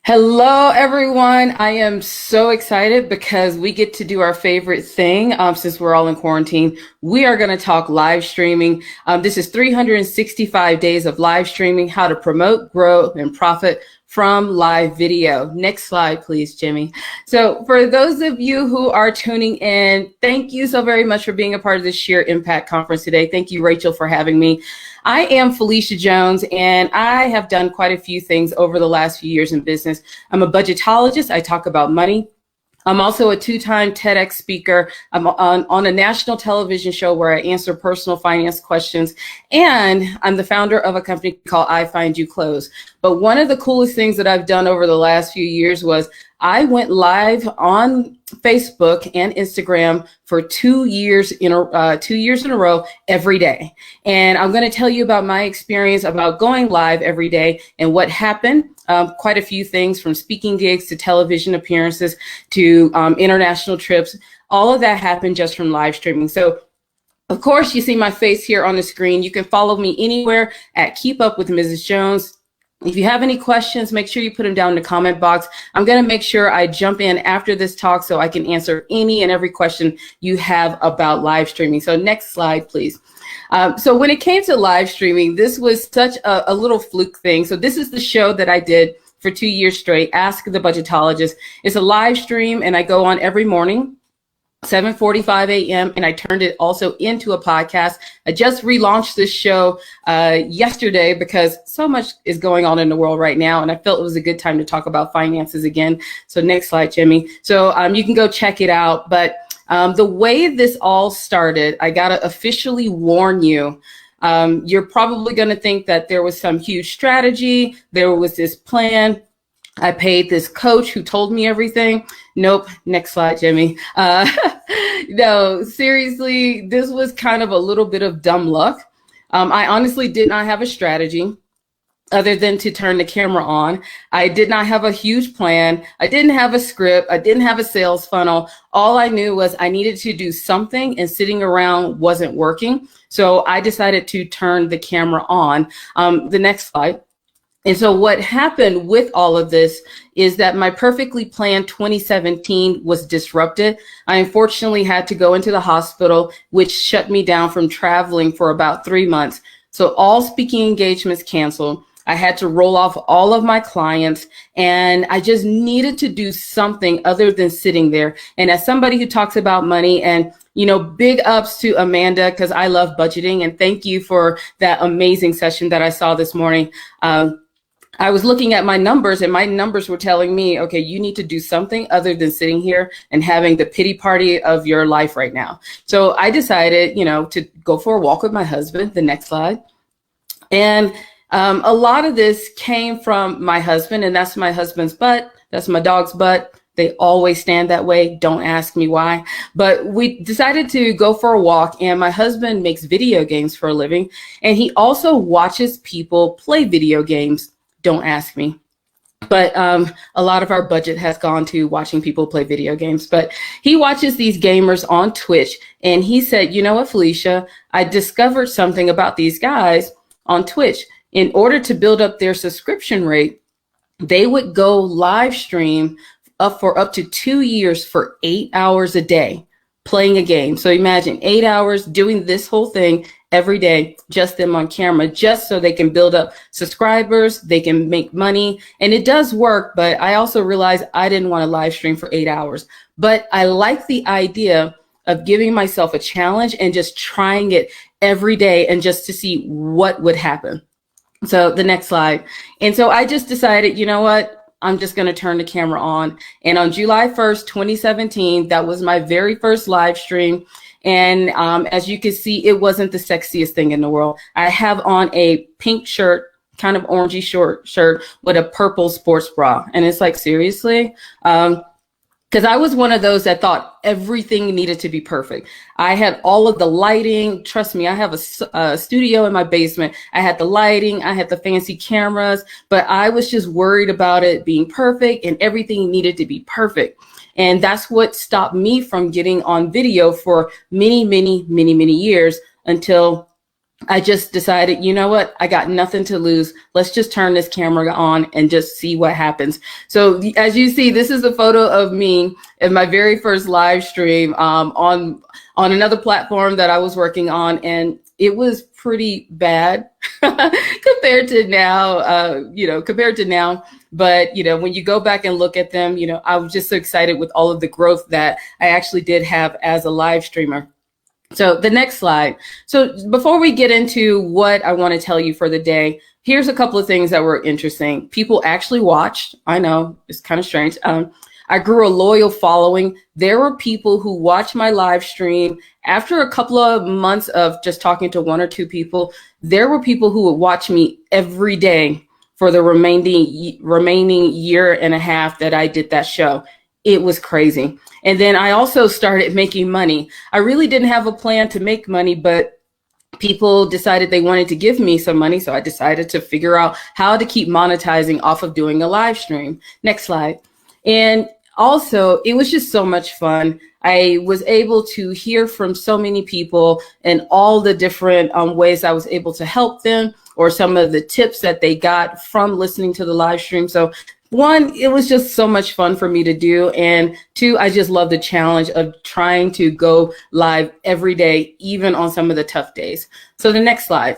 Hello, everyone. I am so excited because we get to do our favorite thing since we're all in quarantine. We are going to talk live streaming. This is 365 days of live streaming, how to promote, grow, and profit from live video. Next slide, please, Jimmy. So for those of you who are tuning in, thank you so very much for being a part of this Sheer Impact Conference today. Thank you, Rachel, for having me. I am Felicia Jones, and I have done quite a few things over the last few years in business. I'm a budgetologist. I talk about money. I'm also a two-time TEDx speaker. I'm on a national television show where I answer personal finance questions. And I'm the founder of a company called I Find You Clothes. But one of the coolest things that I've done over the last few years was I went live on Facebook and Instagram for 2 years in a row every day. And I'm going to tell you about my experience about going live every day and what happened. Quite a few things, from speaking gigs to television appearances to international trips. All of that happened just from live streaming. So of course, you see my face here on the screen. You can follow me anywhere at Keep Up with Mrs. Jones. If you have any questions, make sure you put them down in the comment box. I'm going to make sure I jump in after this talk so I can answer any and every question you have about live streaming. So next slide, please. So when it came to live streaming, this was such a little fluke thing. So this is the show that I did for 2 years straight, Ask the Budgetologist. It's a live stream, and I go on every morning, 7:45 a.m. and I turned it also into a podcast. I just relaunched this show yesterday because so much is going on in the world right now, and I felt it was a good time to talk about finances again. So next slide, Jimmy. So you can go check it out. But the way this all started, I got to officially warn you. You're probably going to think that there was some huge strategy. There was this plan. I paid this coach who told me everything. Nope. Next slide, Jimmy. No, seriously, this was kind of a little bit of dumb luck. I honestly did not have a strategy other than to turn the camera on. I did not have a huge plan. I didn't have a script. I didn't have a sales funnel. All I knew was I needed to do something, and sitting around wasn't working. So I decided to turn the camera on. The next slide. And so what happened with all of this is that my perfectly planned 2017 was disrupted. I unfortunately had to go into the hospital, which shut me down from traveling for about 3 months. So all speaking engagements canceled. I had to roll off all of my clients, and I just needed to do something other than sitting there. And as somebody who talks about money, and big ups to Amanda, because I love budgeting, and thank you for that amazing session that I saw this morning. I was looking at my numbers, and my numbers were telling me, okay, you need to do something other than sitting here and having the pity party of your life right now. So I decided, to go for a walk with my husband. The next slide. And a lot of this came from my husband, and that's my husband's butt. That's my dog's butt. They always stand that way. Don't ask me why. But we decided to go for a walk, and my husband makes video games for a living, and he also watches people play video games. Don't ask me. But a lot of our budget has gone to watching people play video games. But he watches these gamers on Twitch, and he said, you know what, Felicia, I discovered something about these guys on Twitch. In order to build up their subscription rate, they would go live stream for up to 2 years for 8 hours a day playing a game. So imagine 8 hours doing this whole thing every day, just them on camera, just so they can build up subscribers, they can make money. And it does work, but I also realized I didn't want to live stream for 8 hours. But I like the idea of giving myself a challenge and just trying it every day, and just to see what would happen. So the next slide. And so I just decided, you know what? I'm just going to turn the camera on. And on July 1st, 2017, that was my very first live stream. And as you can see, it wasn't the sexiest thing in the world. I have on a pink shirt, kind of orangey short shirt with a purple sports bra. And it's like, seriously? Because I was one of those that thought everything needed to be perfect. I had all of the lighting. Trust me, I have a studio in my basement. I had the lighting, I had the fancy cameras, but I was just worried about it being perfect, and everything needed to be perfect. And that's what stopped me from getting on video for many, many, many, many years, until I just decided, you know what? I got nothing to lose. Let's just turn this camera on and just see what happens. So as you see, this is a photo of me in my very first live stream on another platform that I was working on, and it was pretty bad compared to now. But, when you go back and look at them, I was just so excited with all of the growth that I actually did have as a live streamer. So the next slide. So before we get into what I want to tell you for the day, here's a couple of things that were interesting. People actually watched. I know it's kind of strange. I grew a loyal following. There were people who watched my live stream after a couple of months of just talking to one or two people. There were people who would watch me every day for the remaining year and a half that I did that show. It was crazy. And then I also started making money. I really didn't have a plan to make money, but people decided they wanted to give me some money. So I decided to figure out how to keep monetizing off of doing a live stream. Next slide. And also, it was just so much fun. I was able to hear from so many people and all the different ways I was able to help them, or some of the tips that they got from listening to the live stream. So one, it was just so much fun for me to do. And two, I just love the challenge of trying to go live every day, even on some of the tough days. So the next slide.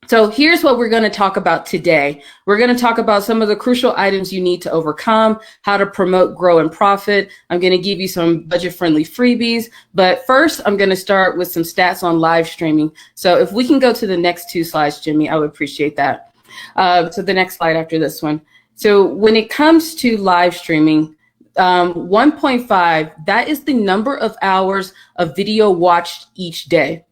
So here's what we're going to talk about today. We're going to talk about some of the crucial items you need to overcome, how to promote, grow, and profit. I'm going to give you some budget-friendly freebies. But first, I'm going to start with some stats on live streaming. So if we can go to the next two slides, Jimmy, I would appreciate that. So the next slide after this one. So when it comes to live streaming, 1.5, that is the number of hours of video watched each day.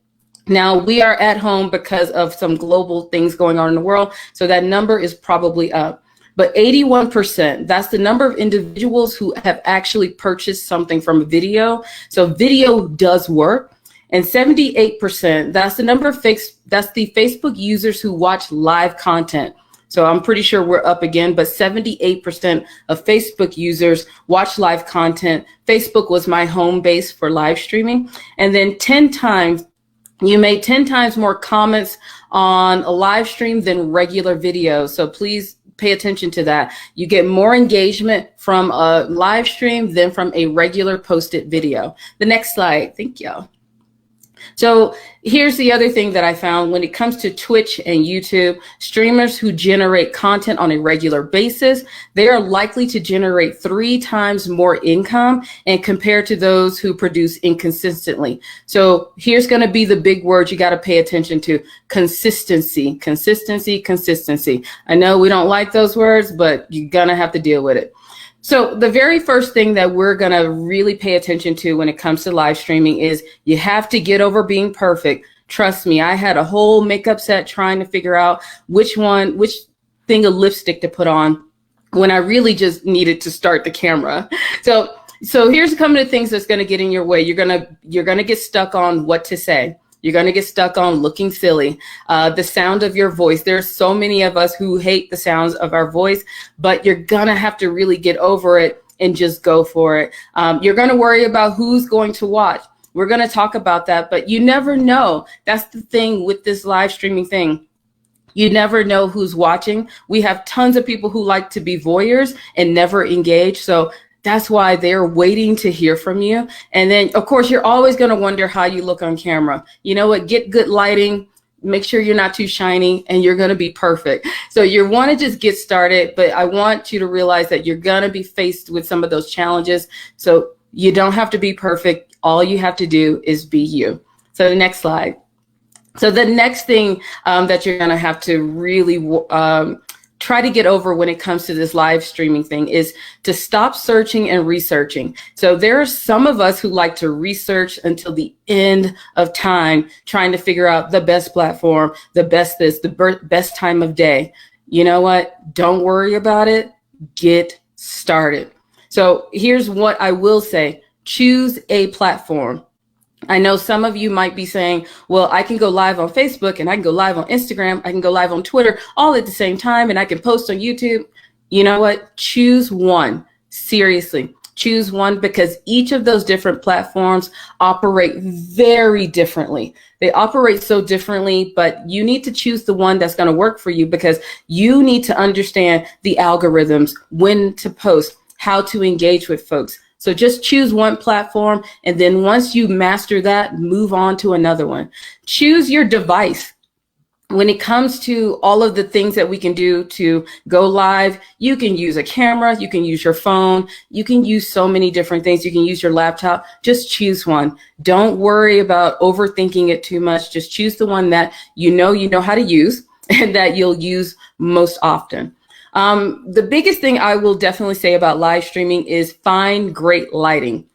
Now, we are at home because of some global things going on in the world, so that number is probably up. But 81%, that's the number of individuals who have actually purchased something from a video. So video does work. And 78%, that's the number of that's the Facebook users who watch live content. So I'm pretty sure we're up again, but 78% of Facebook users watch live content. Facebook was my home base for live streaming. And then you made 10 times more comments on a live stream than regular videos. So please pay attention to that. You get more engagement from a live stream than from a regular posted video. The next slide. Thank you. So here's the other thing that I found when it comes to Twitch and YouTube. Streamers who generate content on a regular basis, they are likely to generate 3 times more income and compared to those who produce inconsistently. So here's going to be the big word you got to pay attention to: consistency, consistency, consistency. I know we don't like those words, but you're going to have to deal with it. So the very first thing that we're going to really pay attention to when it comes to live streaming is you have to get over being perfect. Trust me, I had a whole makeup set trying to figure out which thing of lipstick to put on when I really just needed to start the camera. So here's a couple of things that's going to get in your way. You're going to get stuck on what to say. You're going to get stuck on looking silly, the sound of your voice. There's so many of us who hate the sounds of our voice, but you're going to have to really get over it and just go for it. You're going to worry about who's going to watch. We're going to talk about that, but you never know. That's the thing with this live streaming thing. You never know who's watching. We have tons of people who like to be voyeurs and never engage. So that's why they're waiting to hear from you. And then, of course, you're always going to wonder how you look on camera. You know what? Get good lighting. Make sure you're not too shiny, and you're going to be perfect. So you want to just get started, but I want you to realize that you're going to be faced with some of those challenges. So you don't have to be perfect. All you have to do is be you. So the next slide. So the next thing that you're going to have to really try to get over when it comes to this live streaming thing is to stop searching and researching. So there are some of us who like to research until the end of time, trying to figure out the best platform, the best this, the best time of day. You know what? Don't worry about it. Get started. So here's what I will say. Choose a platform. I know some of you might be saying, well, I can go live on Facebook and I can go live on Instagram. I can go live on Twitter all at the same time, and I can post on YouTube. You know what? Choose one. Seriously. choose one, because each of those different platforms operate very differently. They operate so differently, but you need to choose the one that's going to work for you, because you need to understand the algorithms, when to post, how to engage with folks. So just choose one platform, and then once you master that, move on to another one. Choose your device. When it comes to all of the things that we can do to go live, you can use a camera, you can use your phone, you can use so many different things. You can use your laptop. Just choose one. Don't worry about overthinking it too much. Just choose the one that you know how to use and that you'll use most often. The biggest thing I will definitely say about live streaming is find great lighting.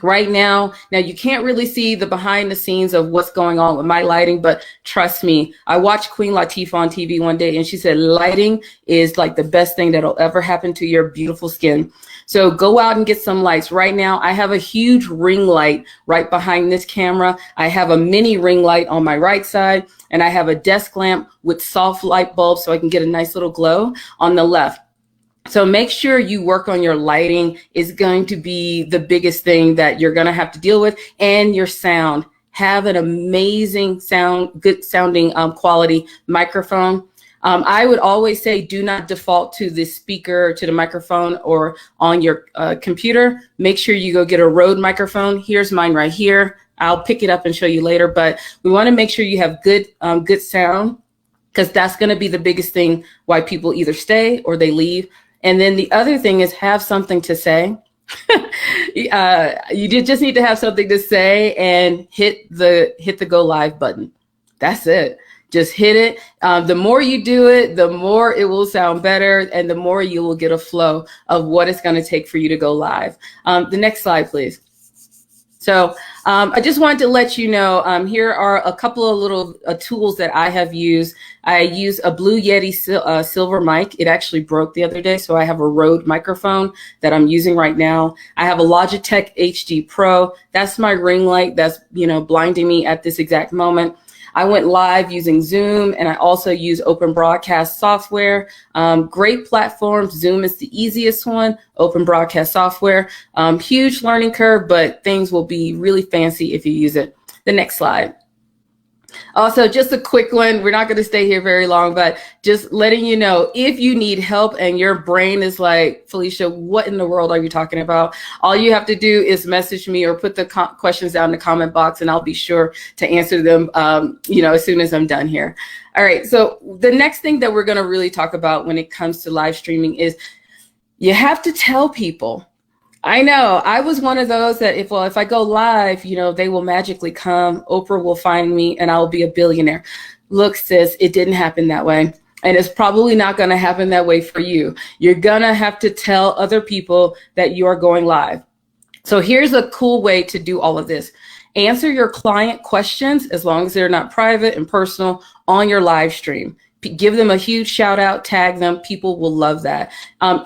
Right now you can't really see the behind the scenes of what's going on with my lighting, but trust me, I watched Queen Latifah on TV one day and she said lighting is like the best thing that'll ever happen to your beautiful skin. So go out and get some lights. Right now I have a huge ring light right behind this camera. I have a mini ring light on my right side, and I have a desk lamp with soft light bulbs so I can get a nice little glow on the left. So make sure you work on your lighting. Is going to be the biggest thing that you're going to have to deal with, and your sound. Have an amazing sound, good sounding quality microphone. I would always say do not default to the speaker, to the microphone, or on your computer. Make sure you go get a Rode microphone. Here's mine right here. I'll pick it up and show you later, but we want to make sure you have good sound, because that's going to be the biggest thing why people either stay or they leave. And then the other thing is have something to say. You just need to have something to say and hit the go live button. That's it. Just hit it. The more you do it, the more it will sound better, and the more you will get a flow of what it's going to take for you to go live. The next slide, please. So I just wanted to let you know, here are a couple of little tools that I have used. I use a Blue Yeti silver mic. It actually broke the other day, so I have a Rode microphone that I'm using right now. I have a Logitech HD Pro. That's my ring light that's blinding me at this exact moment. I went live using Zoom, and I also use Open Broadcast software. Great platforms. Zoom is the easiest one. Open Broadcast software. Huge learning curve, but things will be really fancy if you use it. The next slide. Also, just a quick one. We're not going to stay here very long, but just letting you know, if you need help and your brain is like, Felicia, what in the world are you talking about? All you have to do is message me or put the questions down in the comment box, and I'll be sure to answer them, as soon as I'm done here. All right. So the next thing that we're going to really talk about when it comes to live streaming is you have to tell people. I know I was one of those that if I go live, they will magically come, Oprah will find me, and I'll be a billionaire. Look, sis, it didn't happen that way. And it's probably not going to happen that way for you. You're going to have to tell other people that you are going live. So here's a cool way to do all of this. Answer your client questions, as long as they're not private and personal, on your live stream. Give them a huge shout out, tag them. People will love that.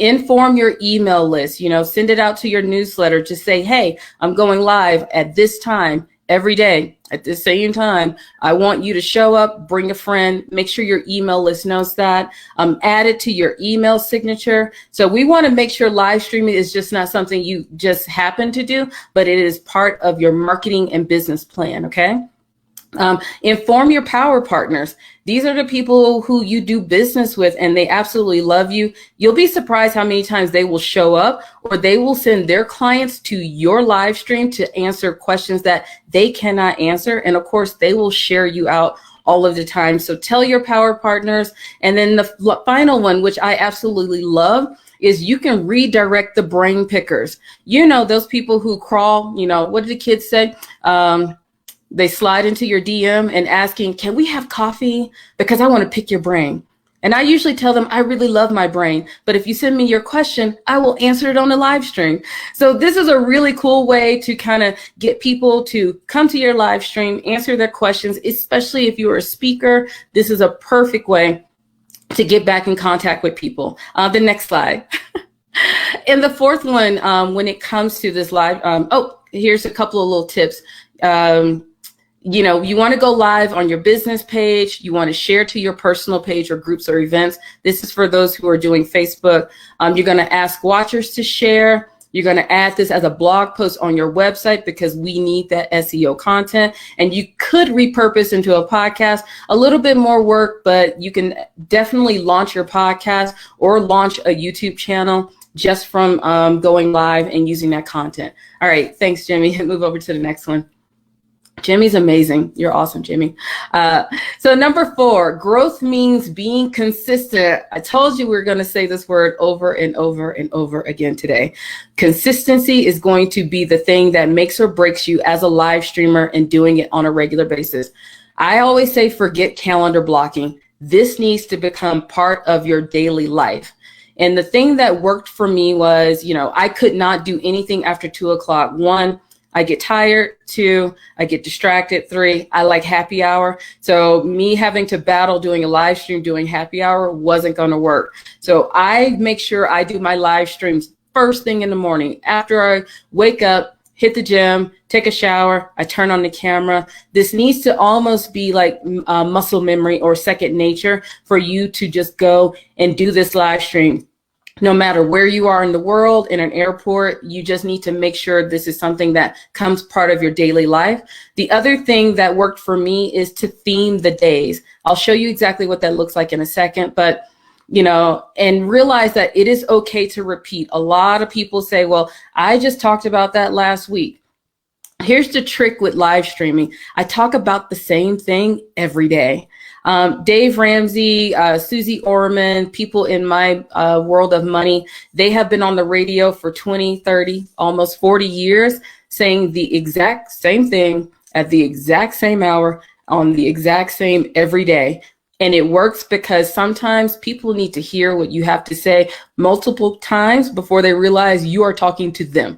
Inform your email list, send it out to your newsletter. Just say, hey, I'm going live at this time every day at the same time. I want you to show up, bring a friend, make sure your email list knows that. Add it to your email signature. So we want to make sure live streaming is just not something you just happen to do, but it is part of your marketing and business plan. Okay. Inform your power partners. These are the people who you do business with, and they absolutely love you. You'll be surprised how many times they will show up, or they will send their clients to your live stream to answer questions that they cannot answer. And of course, they will share you out all of the time. So tell your power partners. And then the final one, which I absolutely love, is you can redirect the brain pickers. Those people who crawl, what did the kids say? They slide into your DM and asking, can we have coffee? Because I want to pick your brain. And I usually tell them, I really love my brain, but if you send me your question, I will answer it on the live stream. So this is a really cool way to kind of get people to come to your live stream, answer their questions, especially if you're a speaker. This is a perfect way to get back in contact with people. The next slide. And the fourth one, when it comes to this live, here's a couple of little tips. You want to go live on your business page. You want to share to your personal page or groups or events. This is for those who are doing Facebook. You're going to ask watchers to share. You're going to add this as a blog post on your website because we need that SEO content. And you could repurpose into a podcast, a little bit more work, but you can definitely launch your podcast or launch a YouTube channel just from going live and using that content. All right. Thanks, Jimmy. Move over to the next one. Jimmy's amazing. You're awesome, Jimmy. So number 4, growth means being consistent. I told you we were going to say this word over and over and over again today. Consistency is going to be the thing that makes or breaks you as a live streamer and doing it on a regular basis. I always say forget calendar blocking. This needs to become part of your daily life. And the thing that worked for me was, I could not do anything after 2 o'clock. 1, I get tired. 2, I get distracted. 3, I like happy hour. So me having to battle doing a live stream, doing happy hour wasn't going to work. So I make sure I do my live streams first thing in the morning. After I wake up, hit the gym, take a shower, I turn on the camera. This needs to almost be like muscle memory or second nature for you to just go and do this live stream. No matter where you are in the world, in an airport, you just need to make sure this is something that comes part of your daily life. The other thing that worked for me is to theme the days. I'll show you exactly what that looks like in a second, but and realize that it is okay to repeat. A lot of people say, well, I just talked about that last week. Here's the trick with live streaming. I talk about the same thing every day. Dave Ramsey, Susie Orman, people in my world of money, they have been on the radio for 20, 30, almost 40 years saying the exact same thing at the exact same hour on the exact same every day. And it works because sometimes people need to hear what you have to say multiple times before they realize you are talking to them.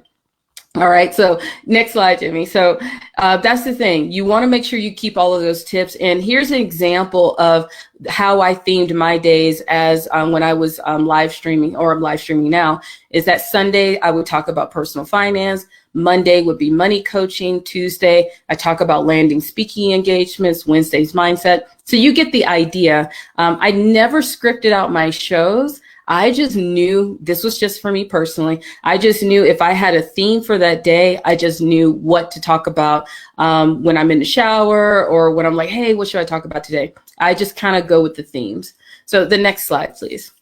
All right, so next slide, Jimmy. So that's the thing. You want to make sure you keep all of those tips. And here's an example of how I themed my days as when I was live streaming, or I'm live streaming now, is that Sunday I would talk about personal finance. Monday would be money coaching. Tuesday, I talk about landing speaking engagements. Wednesday's mindset. So you get the idea. I never scripted out my shows. I just knew, this was just for me personally, I just knew if I had a theme for that day, I just knew what to talk about when I'm in the shower or when I'm like, hey, what should I talk about today? I just kind of go with the themes. So the next slide, please.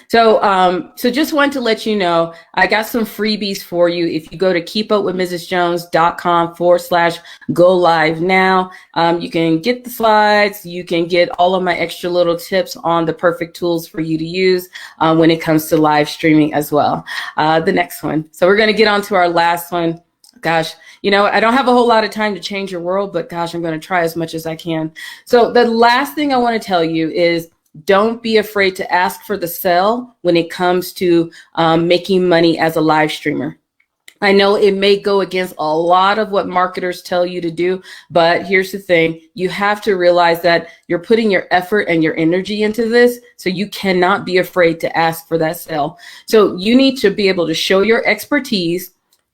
So just wanted to let you know, I got some freebies for you. If you go to keepupwithmrsjones.com/go live now, you can get the slides. You can get all of my extra little tips on the perfect tools for you to use when it comes to live streaming as well. The next one. So we're going to get on to our last one. Gosh, I don't have a whole lot of time to change your world, but gosh, I'm going to try as much as I can. So the last thing I want to tell you is, don't be afraid to ask for the sell when it comes to making money as a live streamer. I know it may go against a lot of what marketers tell you to do, but here's the thing. You have to realize that you're putting your effort and your energy into this, so you cannot be afraid to ask for that sell. So you need to be able to show your expertise,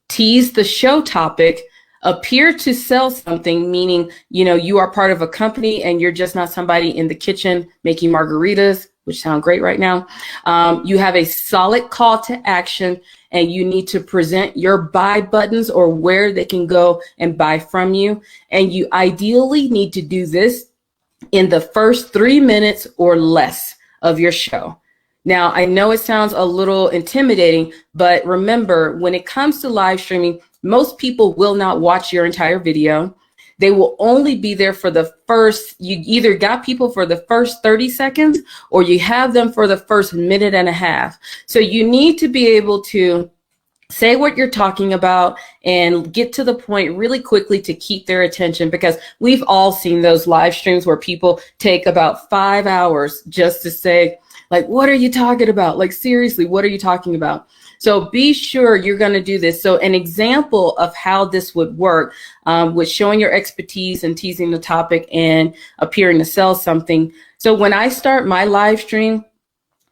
tease the show topic, appear to sell something, meaning, you are part of a company and you're just not somebody in the kitchen making margaritas, which sound great right now. You have a solid call to action, and you need to present your buy buttons or where they can go and buy from you. And you ideally need to do this in the first 3 minutes or less of your show. Now, I know it sounds a little intimidating, but remember, when it comes to live streaming, most people will not watch your entire video. They will only be there for the first, you either got people for the first 30 seconds or you have them for the first minute and a half. So you need to be able to say what you're talking about and get to the point really quickly to keep their attention, because we've all seen those live streams where people take about 5 hours just to say, like, what are you talking about? Like, seriously, what are you talking about? So be sure you're going to do this. So an example of how this would work with showing your expertise and teasing the topic and appearing to sell something. So when I start my live stream,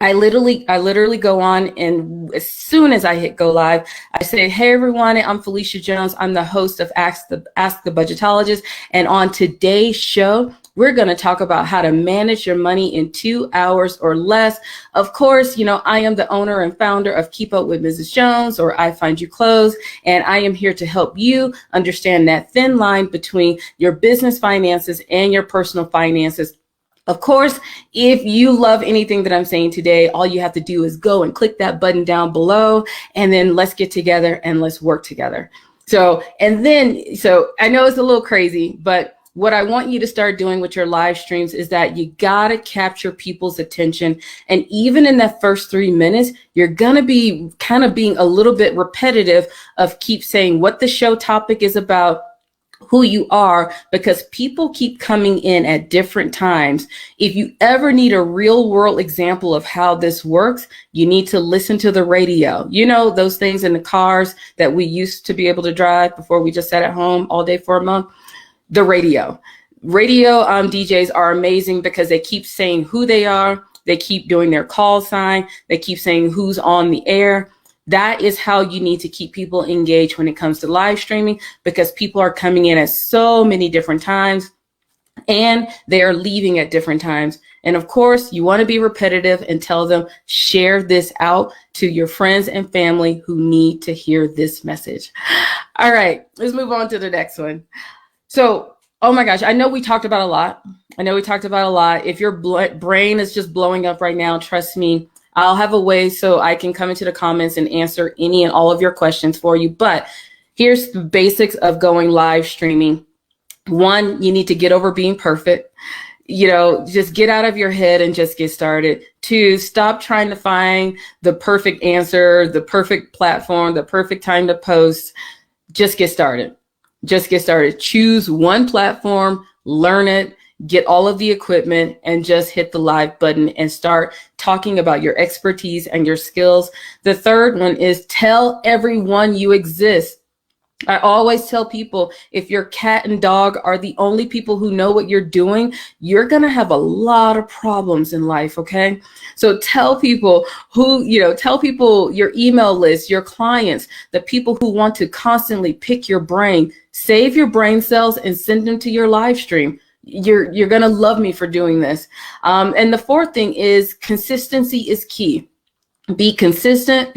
I literally go on, and as soon as I hit go live, I say, hey, everyone, I'm Felicia Jones. I'm the host of Ask the Budgetologist. And on today's show, We're going to talk about how to manage your money in 2 hours or less. Of course, I am the owner and founder of Keep Up with Mrs. Jones, or I Find You Clothes, and I am here to help you understand that thin line between your business finances and your personal finances. Of course, if you love anything that I'm saying today, all you have to do is go and click that button down below, and then let's get together and let's work together. So I know it's a little crazy, but what I want you to start doing with your live streams is that you got to capture people's attention. And even in that first 3 minutes, you're going to be kind of being a little bit repetitive of keep saying what the show topic is about, who you are, because people keep coming in at different times. If you ever need a real world example of how this works, you need to listen to the radio. Those things in the cars that we used to be able to drive before we just sat at home all day for a month. The radio DJs are amazing because they keep saying who they are. They keep doing their call sign. They keep saying who's on the air. That is how you need to keep people engaged when it comes to live streaming, because people are coming in at so many different times and they are leaving at different times. And of course, you want to be repetitive and tell them, share this out to your friends and family who need to hear this message. All right, let's move on to the next one. So, oh my gosh, I know we talked about a lot. If your brain is just blowing up right now, trust me, I'll have a way so I can come into the comments and answer any and all of your questions for you. But here's the basics of going live streaming. 1, you need to get over being perfect. Just get out of your head and just get started. 2, stop trying to find the perfect answer, the perfect platform, the perfect time to post. Just get started. Choose one platform, learn it, get all of the equipment, and just hit the live button and start talking about your expertise and your skills. The third one is tell everyone you exist. I always tell people, if your cat and dog are the only people who know what you're doing, you're going to have a lot of problems in life. Okay. So tell people your email list, your clients, the people who want to constantly pick your brain, save your brain cells and send them to your live stream. You're going to love me for doing this. And the fourth thing is consistency is key. Be consistent.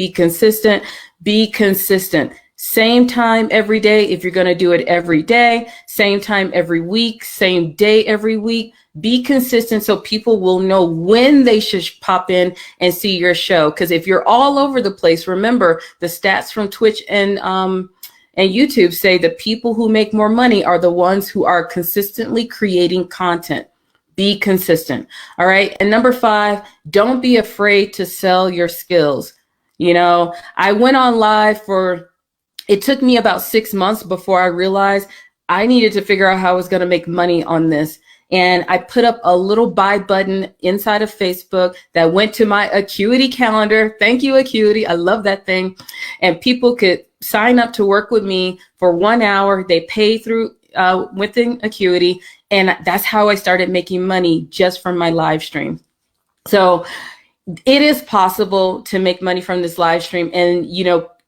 Same time every day. If you're going to do it every day, same time every week, same day every week, be consistent so people will know when they should pop in and see your show. Because if you're all over the place, remember the stats from Twitch and YouTube say the people who make more money are the ones who are consistently creating content. Be consistent. All right. And number 5, don't be afraid to sell your skills. I went on live it took me about 6 months before I realized I needed to figure out how I was going to make money on this. And I put up a little buy button inside of Facebook that went to my Acuity calendar. Thank you, Acuity. I love that thing. And people could sign up to work with me for 1 hour. They pay through within Acuity. And that's how I started making money just from my live stream. So it is possible to make money from this live stream. And,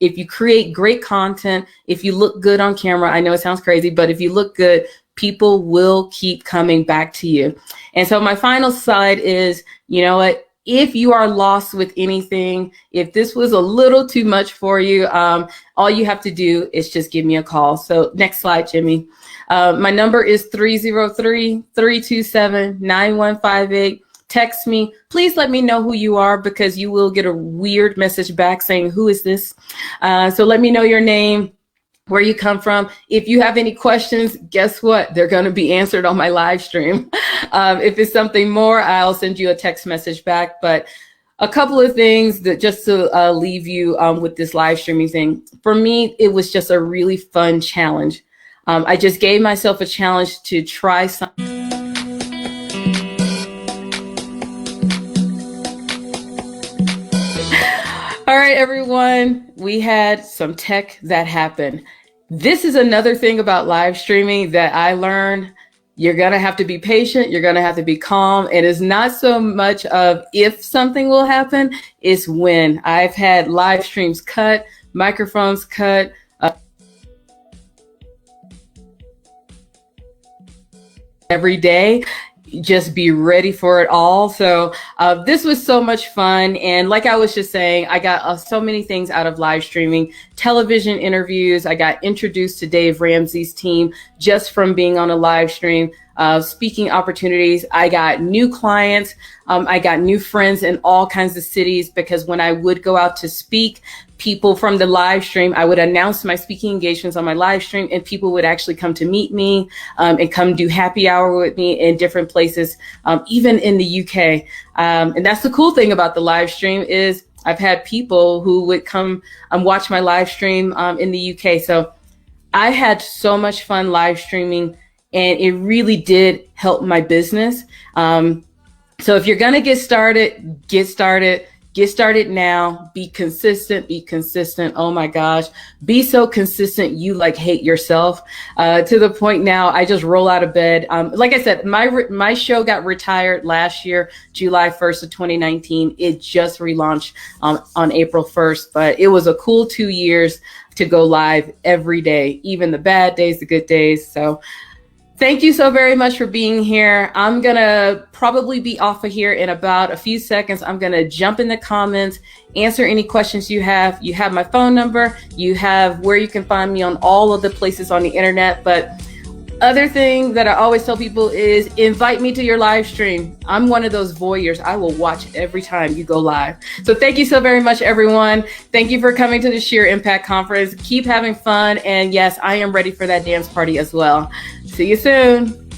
if you create great content, if you look good on camera, I know it sounds crazy, but if you look good, people will keep coming back to you. And so my final slide is, if you are lost with anything, if this was a little too much for you, all you have to do is just give me a call. So next slide, Jimmy. My number is 303-327-9158. Text me. Please let me know who you are, because you will get a weird message back saying, who is this? So let me know your name, where you come from. If you have any questions, guess what? They're going to be answered on my live stream. If it's something more, I'll send you a text message back. But a couple of things that just to leave you with this live streaming thing. For me, it was just a really fun challenge. I just gave myself a challenge to try something. All right, everyone, we had some tech that happened. This is another thing about live streaming that I learned. You're going to have to be patient. You're going to have to be calm. And it's not so much of if something will happen, it's when. I've had live streams cut, microphones cut. every day. Just be ready for it all. So this was so much fun. And like I was just saying, I got so many things out of live streaming, television interviews. I got introduced to Dave Ramsey's team just from being on a live stream. Speaking opportunities. I got new clients. I got new friends in all kinds of cities, because when I would go out to speak, people from the live stream, I would announce my speaking engagements on my live stream, and people would actually come to meet me and come do happy hour with me in different places, even in the UK. And that's the cool thing about the live stream is I've had people who would come watch my live stream in the UK. So I had so much fun live streaming, and it really did help my business. So if you're going to get started, get started now. Be consistent. Oh my gosh. Be so consistent. You like hate yourself to the point now I just roll out of bed. Like I said, my show got retired last year, July 1st of 2019. It just relaunched on April 1st, but it was a cool 2 years to go live every day, even the bad days, the good days. So thank you so very much for being here. I'm going to probably be off of here in about a few seconds. I'm going to jump in the comments, answer any questions you have. You have my phone number. You have where you can find me on all of the places on the internet. But other thing that I always tell people is invite me to your live stream. I'm one of those voyeurs. I will watch every time you go live. So thank you so very much, everyone. Thank you for coming to the Sheer Impact Conference. Keep having fun. And yes, I am ready for that dance party as well. See you soon.